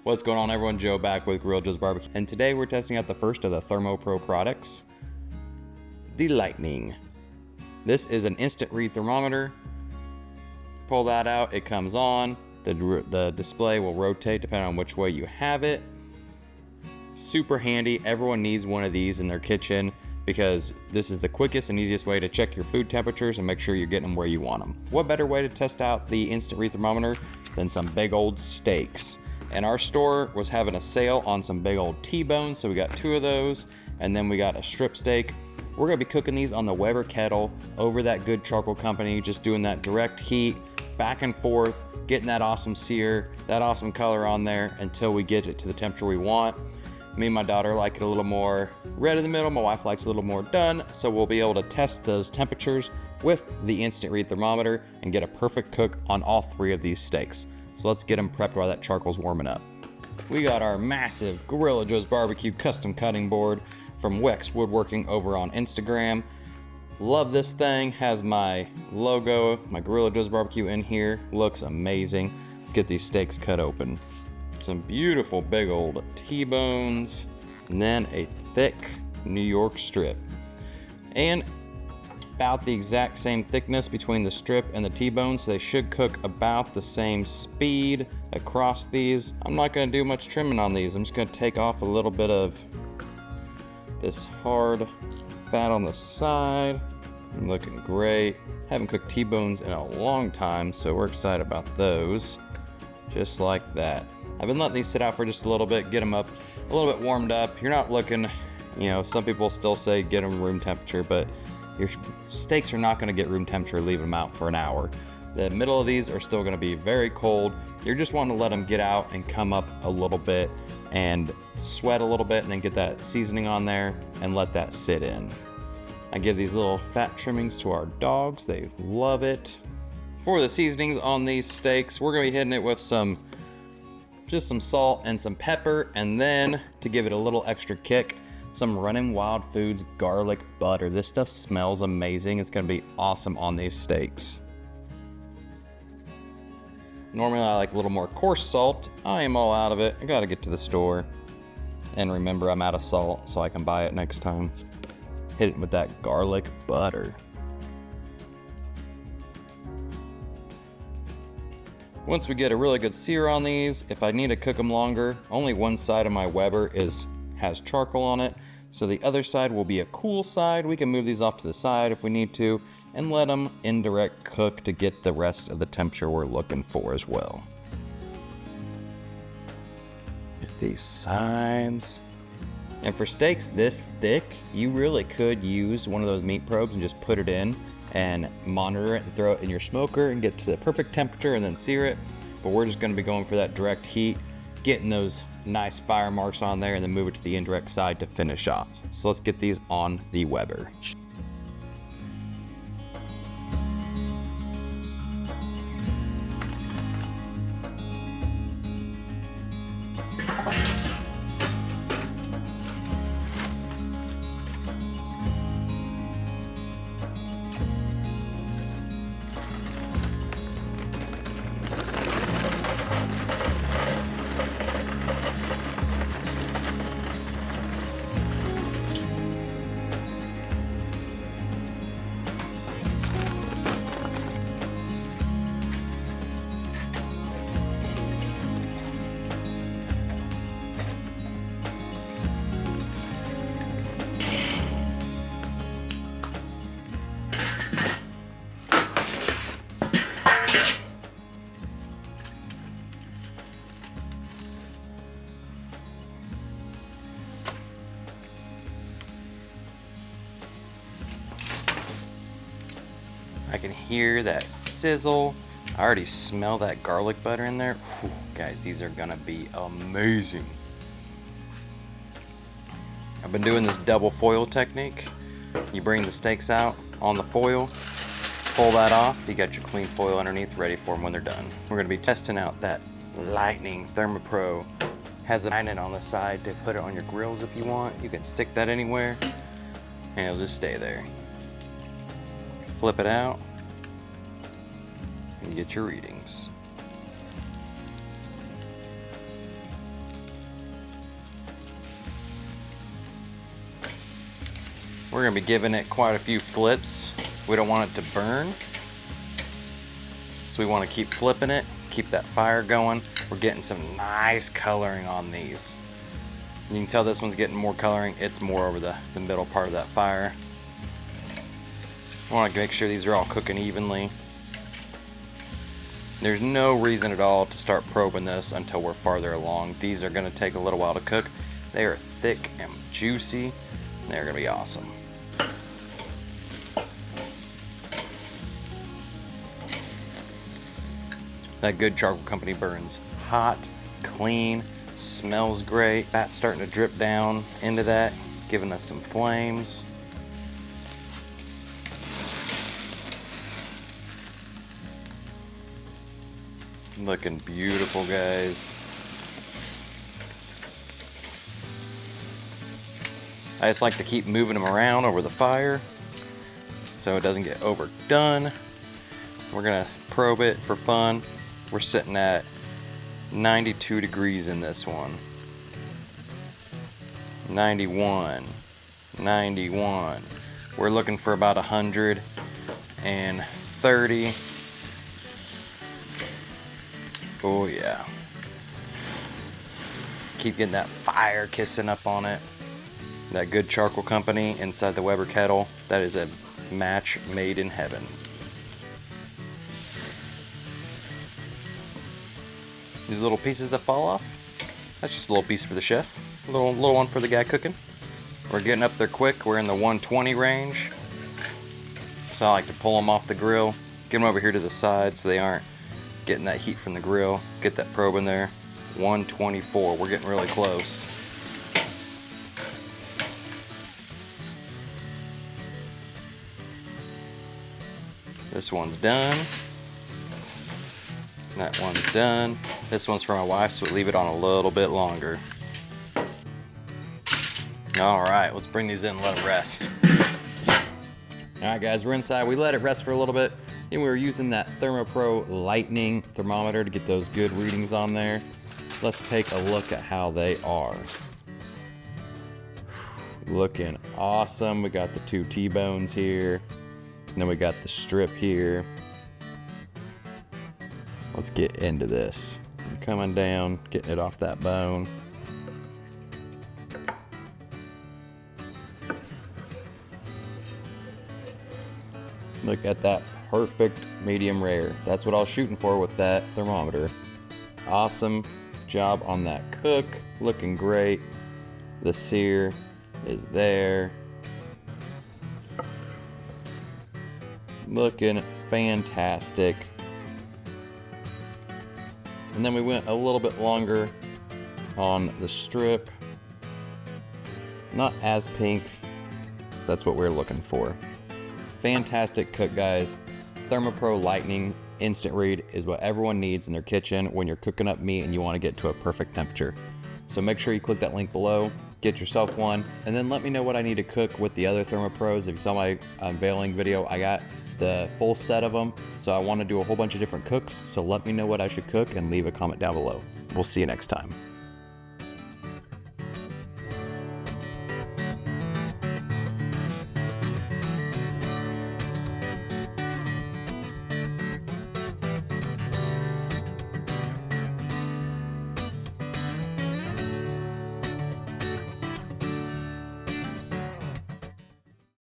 What's going on, everyone? Joe back with Grill Joe's Barbecue, and today we're testing out the first of the Thermopro products, the Lightning. This is an instant read thermometer. Pull that out, it comes on. The display will rotate depending on which way you have it. Super handy. Everyone needs one of these in their kitchen because this is the quickest and easiest way to check your food temperatures and make sure you're getting them where you want them. What better way to test out the instant read thermometer than some big old steaks? And our store was having a sale on some big old T-bones, so we got 2 of those, and then we got a strip steak. We're gonna be cooking these on the Weber kettle over that good charcoal company, just doing that direct heat, back and forth, getting that awesome sear, that awesome color on there until we get it to the temperature we want. Me and my daughter like it a little more red in the middle. My wife likes it a little more done, so we'll be able to test those temperatures with the instant read thermometer and get a perfect cook on all 3 of these steaks. So let's get them prepped while that charcoal's warming up. We got our massive Gorilla Joe's Barbecue custom cutting board from Wex Woodworking over on Instagram. Love this thing, has my logo, my Gorilla Joe's Barbecue in here. Looks amazing. Let's get these steaks cut open. Some beautiful big old T-bones, and then a thick New York strip. And about the exact same thickness between the strip and the T-bones, so they should cook about the same speed across these. I'm not gonna do much trimming on these. I'm just gonna take off a little bit of this hard fat on the side. Looking great. Haven't cooked T-bones in a long time, so we're excited about those. Just like that. I've been letting these sit out for just a little bit, get them up a little bit warmed up. You're not looking, you know, some people still say get them room temperature, but your steaks are not gonna get room temperature leaving them out for an hour. The middle of these are still gonna be very cold. You're just wanting to let them get out and come up a little bit and sweat a little bit and then get that seasoning on there and let that sit in. I give these little fat trimmings to our dogs. They love it. For the seasonings on these steaks, we're gonna be hitting it with just some salt and some pepper, and then to give it a little extra kick, some Running Wild Foods garlic butter. This stuff smells amazing. It's gonna be awesome on these steaks. Normally I like a little more coarse salt. I am all out of it. I gotta get to the store and remember I'm out of salt so I can buy it next time. Hit it with that garlic butter. Once we get a really good sear on these, if I need to cook them longer, only one side of my Weber has charcoal on it, so the other side will be a cool side. We can move these off to the side if we need to and let them indirect cook to get the rest of the temperature we're looking for as well. Get these sides. And for steaks this thick, you really could use one of those meat probes and just put it in and monitor it and throw it in your smoker and get to the perfect temperature and then sear it. But we're just gonna be going for that direct heat, getting those nice fire marks on there, and then move it to the indirect side to finish off. So let's get these on the Weber. I can hear that sizzle. I already smell that garlic butter in there. Whew, guys, these are gonna be amazing. I've been doing this double foil technique. You bring the steaks out on the foil, pull that off, you got your clean foil underneath ready for them when they're done. We're gonna be testing out that Lightning Thermopro. Has a magnet on the side to put it on your grills if you want. You can stick that anywhere and it'll just stay there. Flip it out and you get your readings. We're gonna be giving it quite a few flips. We don't want it to burn, so we want to keep flipping it, keep that fire going. We're getting some nice coloring on these. You can tell this one's getting more coloring. It's more over the middle part of that fire. I want to make sure these are all cooking evenly. There's no reason at all to start probing this until we're farther along. These are going to take a little while to cook. They are thick and juicy. They're going to be awesome. That Good Charcoal Company burns hot, clean, smells great. Fat's starting to drip down into that, giving us some flames. Looking beautiful, guys. I just like to keep moving them around over the fire so it doesn't get overdone. We're gonna probe it for fun. We're sitting at 92 degrees in this one. 91, 91. We're looking for about 130. Oh yeah. Keep getting that fire kissing up on it. That Good Charcoal Company inside the Weber kettle. That is a match made in heaven. These little pieces that fall off, that's just a little piece for the chef. A little one for the guy cooking. We're getting up there quick. We're in the 120 range. So I like to pull them off the grill, get them over here to the side so they aren't getting that heat from the grill. Get that probe in there. 124. We're getting really close. This one's done. That one's done. This one's for my wife, so we leave it on a little bit longer. All right, let's bring these in and let them rest. All right, guys, we're inside. We let it rest for a little bit, and we were using that Thermopro Lightning Thermometer to get those good readings on there. Let's take a look at how they are. Looking awesome. We got the two T-bones here, and then we got the strip here. Let's get into this. Coming down, getting it off that bone. Look at that perfect medium rare. That's what I was shooting for with that thermometer. Awesome job on that cook. Looking great. The sear is there. Looking fantastic. And then we went a little bit longer on the strip. Not as pink, so that's what we're looking for. Fantastic cook, guys. Thermopro Lightning Instant Read is what everyone needs in their kitchen when you're cooking up meat and you want to get to a perfect temperature. So make sure you click that link below, get yourself one, and then let me know what I need to cook with the other Thermopros. If you saw my unveiling video, I got the full set of them, so I want to do a whole bunch of different cooks. So let me know what I should cook and leave a comment down below. We'll see you next time.